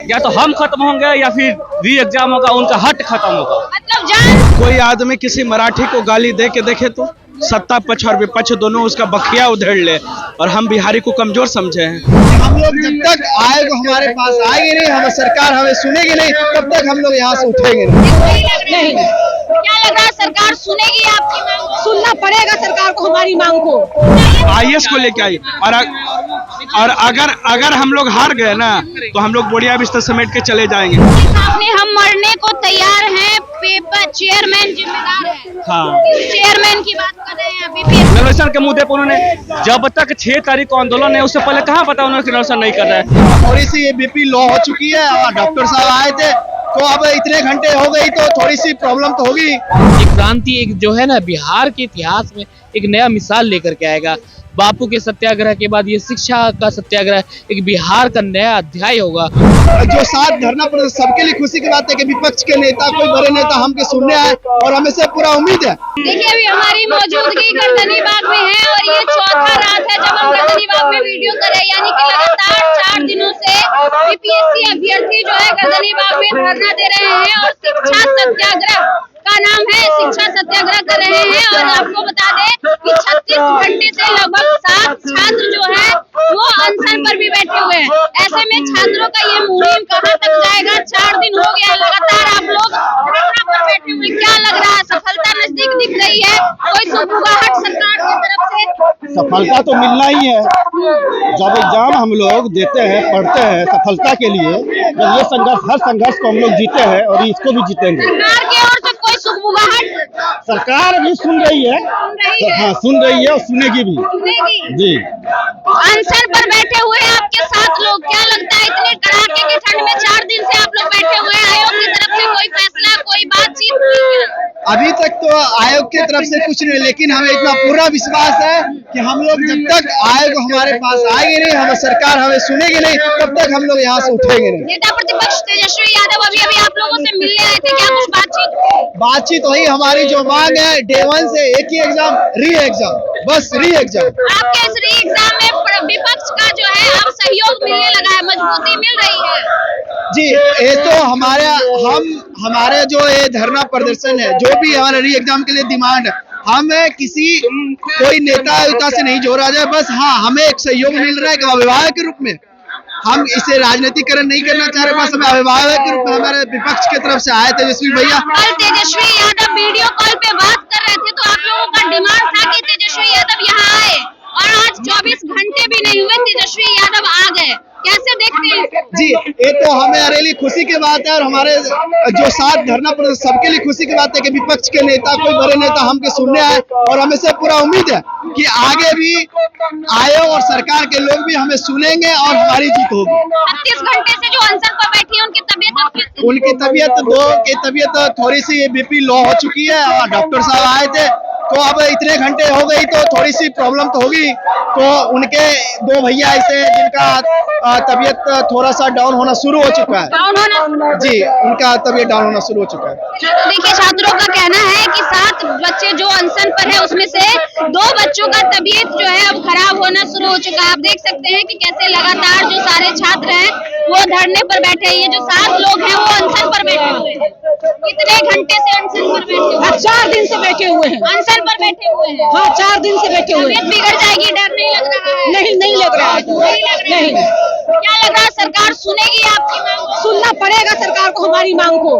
या तो हम खत्म होंगे या फिर री एग्जाम होगा, उनका हट खत्म होगा। मतलब कोई आदमी किसी मराठी को गाली दे के देखे तो सत्ता पक्ष और विपक्ष दोनों उसका बखिया उधेड़ ले, और हम बिहारी को कमजोर समझे हैं। हम लोग जब तक आएगा हमारे पास आएंगे नहीं, हम सरकार हमें सुनेगी नहीं, तब तक हम लोग यहाँ से उठेंगे नहीं। क्या लग रहा है सरकार सुनेगी आपकी मांग को? सुनना पड़ेगा सरकार को हमारी मांग को। आईएएस को लेके आई, और अगर हम लोग हार गए ना तो हम लोग बोरिया बिस्तर समेट के चले जाएंगे। आपने हम मरने को तैयार हैं, पेपर चेयरमैन जिम्मेदार है। हाँ, चेयरमैन की बात कर रहे हैं अभी। नवोत्थान के मुद्दे पर उन्होंने जब तक 6 तारीख को आंदोलन है, उससे पहले कहाँ पता उन्होंने नवोत्थान नहीं कर रहा है। थोड़ी सी ये बीपी लो हो चुकी है और डॉक्टर साहब आए थे तो अब इतने घंटे हो गई तो थोड़ी सी प्रॉब्लम तो होगी। एक क्रांति एक जो है ना बिहार के इतिहास में एक नया मिसाल लेकर के आएगा। बापू के सत्याग्रह के बाद ये शिक्षा का सत्याग्रह एक बिहार का नया अध्याय होगा। जो साथ धरना प्रदर्शन सबके लिए खुशी की बात है कि विपक्ष के नेता कोई बड़े नेता हमके सुनने आए और हमें से पूरा उम्मीद है। देखिए अभी हमारी मौजूदगी गर्दनी बाग में है और ये चौथा रात है जब हम गर्दनी बाग में वीडियो कर रहे हैं, यानी कि लगातार 4 दिनों से बीपीएससी अभ्यर्थी जो है गर्दनी बाग में धरना दे रहे हैं और शिक्षा सत्याग्रह का नाम है, शिक्षा सत्याग्रह कर रहे हैं। और आपको बता दें कि 36 घंटे से लगभग 7 छात्र जो है वो अनशन पर भी बैठे हुए हैं। ऐसे में छात्रों का ये मुहिम कहां तक जाएगा? 4 दिन हो गया लगातार आप लोग धरना पर बैठे हुए, क्या लग रहा है सफलता नजदीक दिख रही है? कोई सुगबुगाहट सरकार की तरफ से? सफलता तो मिलना ही है। जब एग्जाम हम लोग देते हैं, पढ़ते हैं सफलता के लिए, जब ये संघर्ष, हर संघर्ष को हम लोग जीते हैं और इसको भी जीतेंगे। सरकार की ओर से कोई सुगबुगाहट? सरकार भी सुन रही है, हाँ सुन रही है और सुनेगी भी जी। अनशन पर बैठे हुए आपके साथ लोग, क्या लगता है इतने कड़ाके की ठंड में 4 दिन से आप लोग बैठे हुए हैं, आयोग की तरफ से कोई फैसला, कोई बातचीत हुई क्या? अभी तक तो आयोग की तरफ से कुछ नहीं, लेकिन हमें इतना पूरा विश्वास है कि हम लोग जब तक आयोग हमारे पास आएंगे नहीं, हम सरकार हमें सुनेगी नहीं, तब तक हम लोग यहाँ से उठेंगे नहीं। नेता प्रतिपक्ष तेजस्वी यादव अभी आप लोगों से मिलने आए थे, क्या कुछ बातचीत वही हमारी जो मांग है डे 1 से एक ही एग्जाम, री एग्जाम, बस री एग्जाम। आपके इस री एग्जाम में विपक्ष का जो है अब सहयोग मिलने लगा है, मजबूती मिल रही है जी। ये तो हमारे जो ये धरना प्रदर्शन है, जो भी हमारे री एग्जाम के लिए डिमांड है, हमें कोई नेता से नहीं जोड़ा जाए, बस हाँ हमें एक सहयोग मिल रहा है कि अभिभावक के रूप में हम इसे राजनीतिकरण नहीं करना चाह रहे, बस हमें अभिभावक के रूप में हमारे विपक्ष की तरफ से आए तेजस्वी भैया। कल तेजस्वी यादव वीडियो कॉल पे बात कर रहे थे तो आप लोगों का डिमांड था कि तेजस्वी यादव यहाँ आए, और आज 24 घंटे भी नहीं हुए तेजस्वी यादव आ गए, कैसे देखते हैं? जी ये तो हमारे लिए खुशी की बात है और हमारे जो साथ धरना प्रदर्शन सबके लिए खुशी की बात है कि विपक्ष के नेता कोई बड़े नेता हमके सुनने आए और हमें से पूरा उम्मीद है कि आगे भी आयोग और सरकार के लोग भी हमें सुनेंगे और हमारी जीत होगी। 36 घंटे से जो अनशन पर बैठी है उनकी तबीयत थोड़ी सी बीपी लो हो चुकी है और डॉक्टर साहब आए थे तो अब इतने घंटे हो गई तो थोड़ी सी प्रॉब्लम तो होगी। तो उनके 2 भैया ऐसे जिनका तबीयत थोड़ा सा डाउन होना शुरू हो चुका है जी, उनका तबीयत डाउन होना शुरू हो चुका है। तो देखिए छात्रों का कहना है कि 7 बच्चे जो अनशन पर है उसमें से 2 बच्चों का तबीयत जो है अब खराब होना शुरू हो चुका है। आप देख सकते हैं कि कैसे लगातार जो सारे छात्र हैं वो धरने पर बैठे हैं, ये जो 7 लोग हैं वो अनशन पर बैठे हुए हैं। कितने घंटे से अनशन पर बैठे हुए हैं? 4 दिन से बैठे हुए हैं। अनशन पर बैठे हुए हैं? हाँ 4 दिन से बैठे हुए हैं। तबीयत बिगड़ जाएगी, डर नहीं लग रहा है? नहीं लग रहा है, नहीं। क्या लग रहा है सरकार सुनेगी आपकी मांग को? सुनना पड़ेगा सरकार को हमारी मांग को,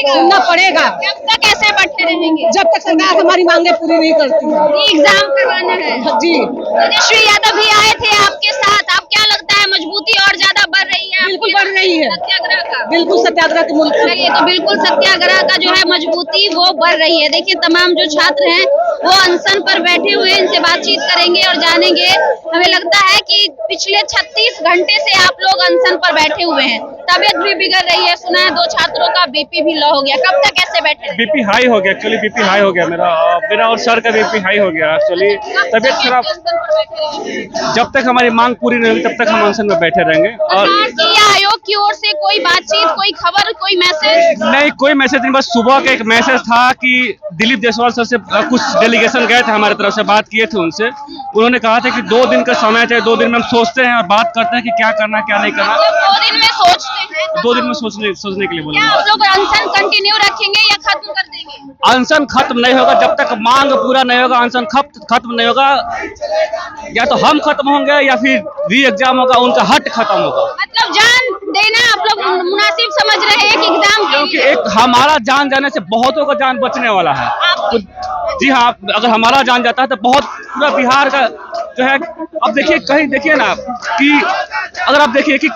सुनना पड़ेगा। जब तक ऐसे बैठते रहेंगे, जब तक सरकार हमारी मांगे पूरी नहीं करती है। एग्जाम करवाना है जी। तेजस्वी यादव भी आए थे आपके साथ, आप क्या लगता है मजबूती और ज्यादा बढ़ रही है? बिल्कुल बढ़ रही है, सत्याग्रह का बिल्कुल सत्याग्रह के मुल्क ये तो बिल्कुल सत्याग्रह का जो है मजबूती वो बढ़ रही है। देखिए तमाम जो छात्र हैं वो अनशन पर बैठे हुए, इनसे बातचीत करेंगे और जानेंगे। हमें लगता है कि पिछले 36 घंटे से आप लोग अनशन पर बैठे हुए हैं, तबीयत भी बिगड़ रही है, सुना है 2 छात्रों का बीपी भी लो हो गया, कब तक ऐसे बैठे? बीपी हाई हो गया, एक्चुअली बीपी हाई हो गया मेरा और सर का बीपी हाई हो गया। एक्चुअली तबीयत खराब, जब तक हमारी मांग पूरी नहीं होगी तब तक हम अनशन में बैठे रहेंगे। और आयोग की ओर से कोई कोई बातचीत, कोई खबर, कोई मैसेज? नहीं, कोई मैसेज नहीं, बस सुबह का एक मैसेज था कि दिलीप जायसवाल सर से कुछ डेलीगेशन गए थे, हमारी तरफ से बात किए थे उनसे। उन्होंने कहा था कि 2 दिन का समय चाहिए, 2 दिन में हम सोचते हैं और बात करते हैं कि क्या करना है क्या नहीं करना। 2 दिन में सोचते हैं? 2 दिन में सोचने के लिए बोला। क्या आप लोग अनशन कंटिन्यू रखेंगे या खत्म कर देंगे? अनशन खत्म नहीं होगा जब तक मांग पूरा नहीं होगा, अनशन खत्म नहीं होगा। या तो हम खत्म होंगे या फिर री एग्जाम होगा, उनका हट खत्म होगा। मतलब जान देना आप लोग मुनासिब समझ रहे हैं एक एग्जाम के क्योंकि लिए? एक हमारा जान जाने से बहुतों का जान बचने वाला है। तो जी हाँ, अगर हमारा जान जाता है तो बहुत पूरा बिहार का जो है। अब देखिए, कहीं देखिए ना कि अगर आप देखिए कि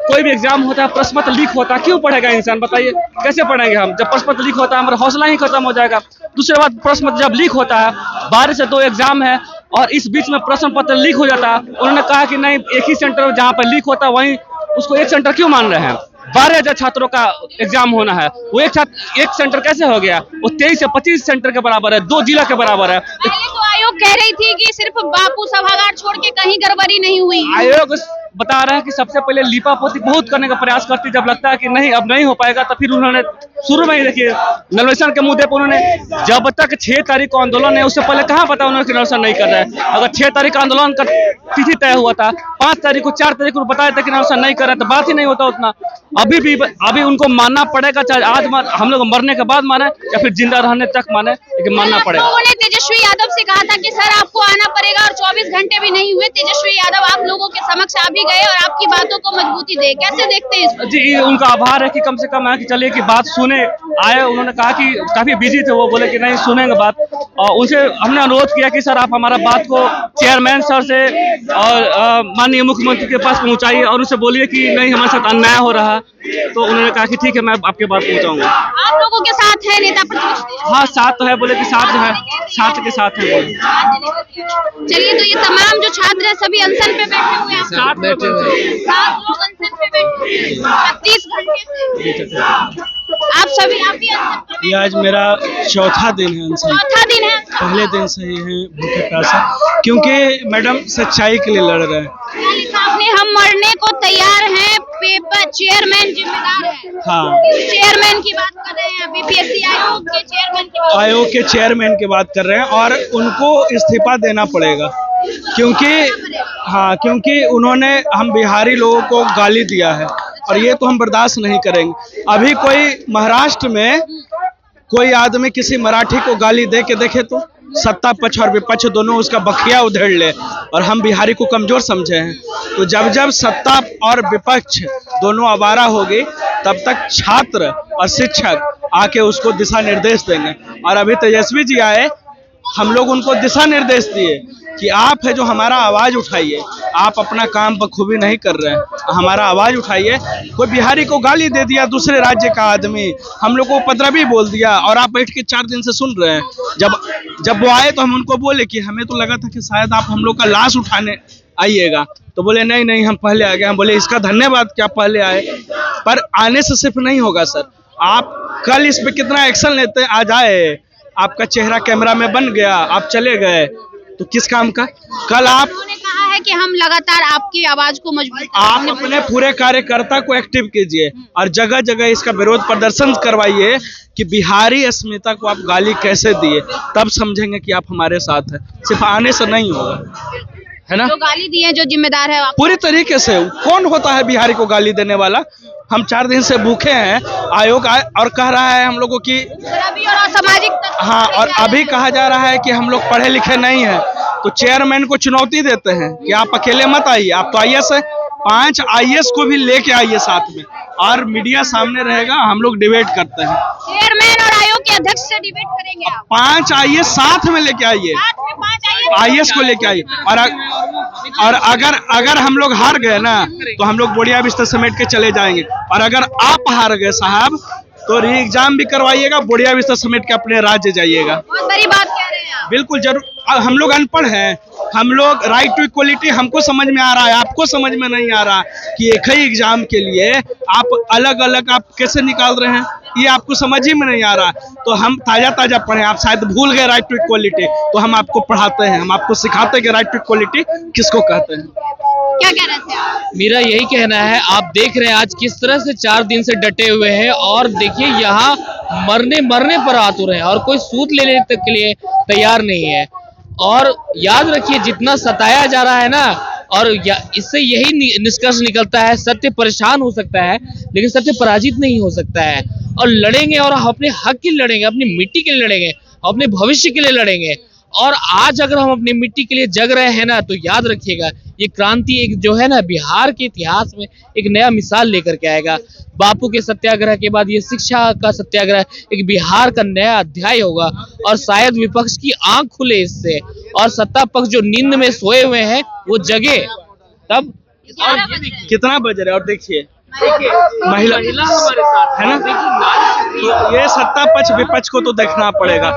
कोई भी एग्जाम होता है, प्रश्न पत्र लीक होता है, क्यों पढ़ेगा इंसान? बताइए कैसे पढ़ेंगे हम? जब प्रश्न पत्र लीक होता है हमारा हौसला ही खत्म हो जाएगा। दूसरी बात, प्रश्न पत्र जब लीक होता है, 12 से 2 एग्जाम है और इस बीच में प्रश्न पत्र लीक हो जाता है, उन्होंने कहा कि नहीं, एक ही सेंटर जहाँ पर लीक होता है वहीं उसको एक सेंटर क्यों मान रहे हैं? 12,000 छात्रों का एग्जाम होना है, वो एक सेंटर कैसे हो गया? वो 23 से 25 सेंटर के बराबर है, 2 जिला के बराबर है। पहले तो आयोग कह रही थी कि सिर्फ बापू सभागार छोड़ के कहीं गड़बड़ी नहीं हुई। आयोग बता रहे हैं कि सबसे पहले लीपापोती बहुत करने का प्रयास करती, जब लगता है कि नहीं अब नहीं हो पाएगा तो फिर उन्होंने शुरू में ही देखिए नवोन्वेषण के मुद्दे पर उन्होंने, जब तक 6 तारीख को आंदोलन है उससे पहले कहाँ पता उन्होंने नवोन्वेषण नहीं कर रहा है। अगर 6 तारीख का आंदोलन का तिथि तय हुआ था, 5 तारीख को 4 तारीख को बताया था कि नवोन्वेषण नहीं कर रहा, तो बात ही नहीं होता उतना। अभी उनको मानना पड़ेगा, चाहे आज हम लोग मरने के बाद माने या फिर जिंदा रहने तक माने, लेकिन मानना पड़ेगा। लोगों ने तेजस्वी यादव से कहा था कि सर आपको आना पड़ेगा और 24 घंटे भी नहीं हुए, तेजस्वी यादव आप लोगों के समक्ष आ भी गए और आपकी बातों को मजबूती दे, कैसे देखते हैं इसको? जी, उनका आभार है कि कम से कम है कि चलिए कि बात सुने आए। उन्होंने कहा कि काफी बिजी थे, वो बोले कि नहीं सुनेंगे बात, और उनसे हमने अनुरोध किया कि सर आप हमारा बात को चेयरमैन सर से और माननीय मुख्यमंत्री के पास पहुंचाइए और उनसे बोलिए कि नहीं हमारे साथ अन्याय हो रहा है। तो उन्होंने कहा कि ठीक है, मैं आपके बात पहुंचाऊंगा। आप लोगों के साथ है नेता प्रतिपक्ष? हाँ, साथ तो है, बोले कि साथ जो है, साथ के साथ है बोले। चलिए, तो ये तमाम जो छात्र है सभी अनशन पे बैठे हुए हैं? साथ बैठे हुए हैं। 7 लोग अनशन पे बैठे हुए हैं 36 घंटे से। आप भी अनशन पे? ये आज मेरा चौथा दिन है अनशन। चौथा दिन है? पहले दिन से ही है भूखे प्यासे, क्योंकि मैडम सच्चाई के लिए लड़ रहे हैं। यानी साहब ने हम मरने को तैयार हैं, पेपर चेयरमैन जिम्मेदार है। हाँ, चेयरमैन की बात कर रहे हैं, बीपीएससी आयोग के चेयरमैन की बात। आयोग के चेयरमैन की बात कर रहे हैं और उनको इस्तीफा देना पड़ेगा, क्योंकि उन्होंने हम बिहारी लोगों को गाली दिया है और ये तो हम बर्दाश्त नहीं करेंगे। अभी कोई महाराष्ट्र में कोई आदमी किसी मराठी को गाली दे के देखे तो सत्ता पक्ष और विपक्ष दोनों उसका बखिया उधेड़ ले, और हम बिहारी को कमजोर समझे हैं। तो जब सत्ता और विपक्ष दोनों आवारा होगी तब तक छात्र और शिक्षक आके उसको दिशा निर्देश देंगे। और अभी तेजस्वी जी आए, हम लोग उनको दिशा निर्देश दिए कि आप है जो हमारा आवाज उठाइए, आप अपना काम बखूबी नहीं कर रहे हैं, हमारा आवाज उठाइए। कोई बिहारी को गाली दे दिया, दूसरे राज्य का आदमी हम लोग को उपद्रवी बोल दिया और आप बैठ के 4 दिन से सुन रहे हैं। जब वो आए तो हम उनको बोले कि हमें तो लगा था कि शायद आप हम लोग का लाश उठाने आइएगा, तो बोले नहीं हम पहले आ गए। हम बोले इसका धन्यवाद कि आप पहले आए, पर आने से सिर्फ नहीं होगा सर, आप कल इस पे कितना एक्शन लेते हैं। आज आए, आपका चेहरा कैमरा में बन गया, आप चले गए, तो किस काम का? कल उन्होंने कहा है कि हम लगातार आपकी आवाज को मजबूत आप अपने पूरे कार्यकर्ता को एक्टिव कीजिए और जगह जगह इसका विरोध प्रदर्शन करवाइए कि बिहारी अस्मिता को आप गाली कैसे दिए, तब समझेंगे कि आप हमारे साथ हैं। सिर्फ आने से नहीं होगा, है ना? जो गाली दिए जो जिम्मेदार है आप? पूरी तरीके से। कौन होता है बिहारी को गाली देने वाला? हम 4 दिन से भूखे हैं, आयोग आए और कह रहा है हम लोगों की और असामाजिक। हाँ, और अभी कहा जा रहा है कि हम लोग पढ़े लिखे नहीं हैं, तो चेयरमैन को चुनौती देते हैं कि आप अकेले मत आइए, आप तो आईएएस है, 5 आईएएस को भी लेके आइए साथ में, और मीडिया सामने रहेगा, हम लोग डिबेट करते हैं। चेयरमैन और आयोग के अध्यक्ष से डिबेट करेंगे आप? 5 आईएएस साथ में लेके आइए, 5 आईएएस को लेके आइए। और अगर हम लोग हार गए ना तो हम लोग बोरिया बिस्तर समेट के चले जाएंगे, और अगर आप हार गए साहब तो री एग्जाम भी करवाइएगा, बोरिया बिस्तर समेट के अपने राज्य जाइएगा। बहुत बड़ी बात कह रहे हैं आप। बिल्कुल जरूर। हम लोग अनपढ़ हैं, हम लोग राइट टू इक्वलिटी हमको समझ में आ रहा है, आपको समझ में नहीं आ रहा कि एक ही एग्जाम के लिए आप अलग अलग आप कैसे निकाल रहे हैं, ये आपको समझ ही में नहीं आ रहा। तो हम ताजा पढ़े, आप शायद भूल गए राइट टू इक्वलिटी, तो हम आपको पढ़ाते हैं, हम आपको सिखाते हैं कि राइट टू इक्वलिटी किसको कहते हैं। क्या कह रहे थे आप? मेरा यही कहना है, आप देख रहे हैं आज किस तरह से 4 दिन से डटे हुए हैं और देखिए यहाँ मरने पर आतुर हैं और कोई सूद लेने तक के लिए तैयार नहीं है। और याद रखिए जितना सताया जा रहा है ना, और इससे यही निष्कर्ष निकलता है, सत्य परेशान हो सकता है लेकिन सत्य पराजित नहीं हो सकता है। और लड़ेंगे और अपने हक के लिए लड़ेंगे, अपनी मिट्टी के लिए लड़ेंगे, अपने भविष्य के लिए लड़ेंगे। और आज अगर हम अपनी मिट्टी के लिए जग रहे हैं ना, तो याद रखिएगा ये क्रांति एक जो है ना बिहार के इतिहास में एक नया मिसाल लेकर के आएगा। बापू के सत्याग्रह के बाद ये शिक्षा का सत्याग्रह एक बिहार का नया अध्याय होगा और शायद विपक्ष की आंख खुले इससे और सत्ता पक्ष जो नींद में सोए हुए हैं वो जगे तब। और ये देखिए कितना बज रहा है और देखिए महिला हमारे साथ है ना, तो ये सत्ता पक्ष विपक्ष को तो देखना पड़ेगा।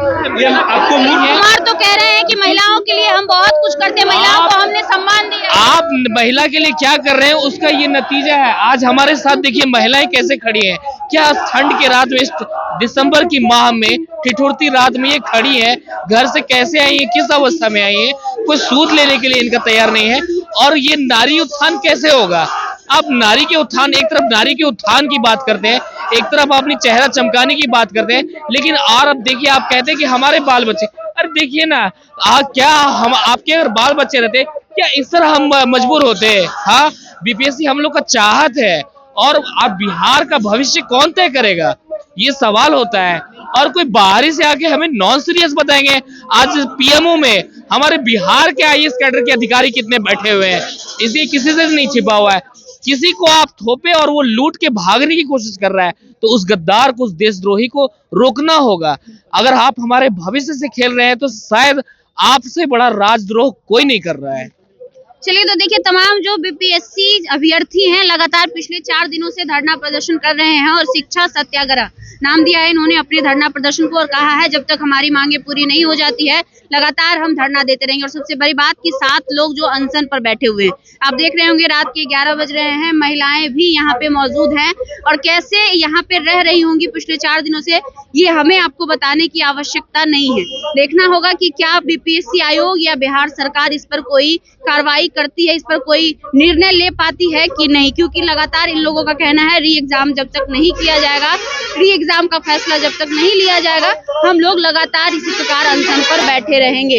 ये आपको कुमार तो कह रहे हैं कि महिलाओं के लिए हम बहुत कुछ करते हैं, महिलाओं को हमने सम्मान दिया। आप महिला के लिए क्या कर रहे हैं उसका ये नतीजा है। आज हमारे साथ देखिए महिलाएं कैसे खड़ी हैं, क्या ठंड के रात में, दिसंबर की माह में, ठिठुरती रात में ये खड़ी है, घर से कैसे आई है, किस अवस्था में आई है, कोई सूद लेने के लिए इनका तैयार नहीं है। और ये नारी उत्थान कैसे होगा? आप नारी के उत्थान, एक तरफ नारी के उत्थान की बात करते हैं, एक तरफ अपनी चेहरा चमकाने की बात करते हैं, लेकिन और अब देखिए आप कहते हैं कि हमारे बाल बच्चे, अरे देखिए ना क्या हम आपके अगर बाल बच्चे रहते क्या इस तरह हम मजबूर होते? हाँ, बीपीएससी हम लोग का चाहत है और अब बिहार का भविष्य कौन तय करेगा ये सवाल होता है। और कोई बाहरी से आके हमें नॉन सीरियस बताएंगे। आज पीएमओ में हमारे बिहार के आईएएस कैडर के अधिकारी कितने बैठे हुए हैं, इसलिए किसी से नहीं छिपा हुआ है। किसी को आप थोपे और वो लूट के भागने की कोशिश कर रहा है तो उस गद्दार को, उस देशद्रोही को रोकना होगा। अगर आप हमारे भविष्य से खेल रहे हैं तो शायद आपसे बड़ा राजद्रोह कोई नहीं कर रहा है। चलिए, तो देखिए तमाम जो बीपीएससी अभ्यर्थी हैं लगातार पिछले 4 दिनों से धरना प्रदर्शन कर रहे हैं और शिक्षा सत्याग्रह नाम दिया है इन्होंने अपने धरना प्रदर्शन को और कहा है जब तक हमारी मांगे पूरी नहीं हो जाती है लगातार हम धरना देते रहेंगे। और सबसे बड़ी बात कि 7 लोग जो अनशन पर बैठे हुए हैं, आप देख रहे होंगे रात के 11 बज रहे हैं, महिलाएं भी यहाँ पे मौजूद हैं और कैसे यहाँ पे रह रही होंगी पिछले 4 दिनों से, ये हमें आपको बताने की आवश्यकता नहीं है। देखना होगा कि क्या बीपीएससी आयोग या बिहार सरकार इस पर कोई कार्रवाई करती है, इस पर कोई निर्णय ले पाती है कि नहीं, क्योंकि लगातार इन लोगों का कहना है री एग्जाम जब तक नहीं किया जाएगा, री एग्जाम का फैसला जब तक नहीं लिया जाएगा, हम लोग लगातार इसी प्रकार अनशन पर बैठे रहेंगे।